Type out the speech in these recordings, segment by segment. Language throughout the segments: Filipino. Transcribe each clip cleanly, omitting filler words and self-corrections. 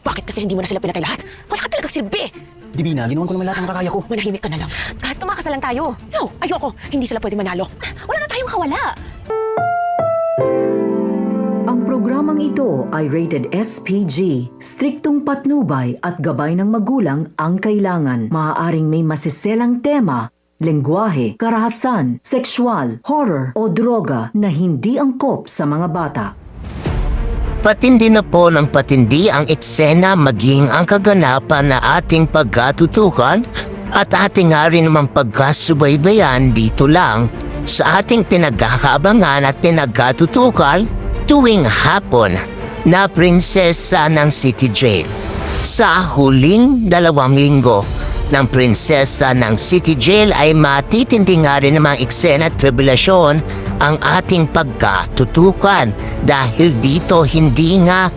Bakit kasi hindi mo na sila pinatay lahat? Wala ka talagang silbi. Divina, ginawan ko naman lahat ng makakaya ko. Manahimik ka na lang. Kahit tumakas na lang tayo. No, ayoko. Hindi sila pwede manalo. Wala na tayong kawala. Ang programang ito ay rated SPG. Striktong patnubay at gabay ng magulang ang kailangan. Maaaring may masiselang tema, lengguwahe, karahasan, sexual, horror o droga na hindi angkop sa mga bata. Patindi na po ng patindi ang eksena maging ang kaganapan na ating pagkatutukan at ating nga rin namang pagkasubaybayan dito lang sa ating pinagkakaabangan at pinagkatutukan tuwing hapon na prinsesa ng City Jail. Sa huling 2 linggo ng prinsesa ng City Jail ay matitindi nga rin namang eksena at tribulasyon ang ating pagkatutukan dahil dito hindi nga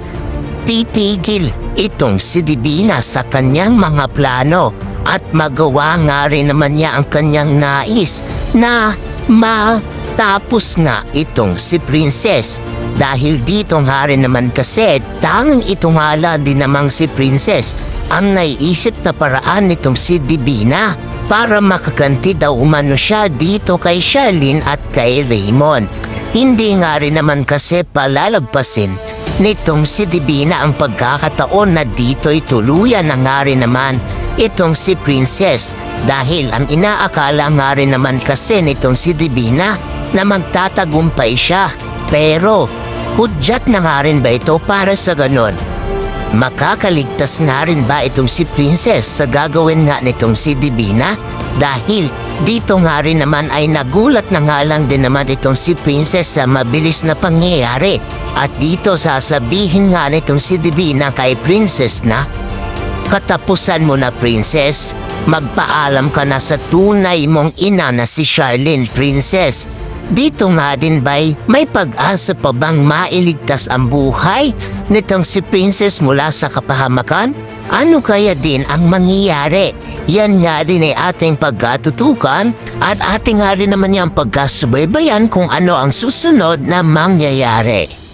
titigil itong si Divina sa kanyang mga plano at magawa nga rin naman niya ang kanyang nais na matapos nga itong si Princess. Dahil dito nga rin naman kasi tanging ito nga lang din namang si Princess ang naiisip na paraan nitong si Divina para makaganti daw umano siya dito kay Charlene at kay Raymond. Hindi nga rin naman kasi palalagpasin nitong si Divina ang pagkakataon na dito'y tuluyan na nga rin naman itong si Princess dahil ang inaakala nga rin naman kasi nitong si Divina na magtatagumpay siya. Pero hudyat na nga rin ba ito para sa ganon? Makakaligtas na rin ba itong si Princess sa gagawin nga nitong si Divina? Dahil dito nga rin naman ay nagulat na nga lang din naman itong si Princess sa mabilis na pangyayari. At dito sasabihin nga nitong si Divina kay Princess na, "Katapusan mo na, Princess. Magpaalam ka na sa tunay mong ina na si Charlene, Princess." Dito nga din ba'y may pag-asa pa bang mailigtas ang buhay nitong si Princess mula sa kapahamakan? Ano kaya din ang mangyayari? Yan nga din ay ating pagkatutukan at ating nga rin naman yung pagkasubaybayan kung ano ang susunod na mangyayari.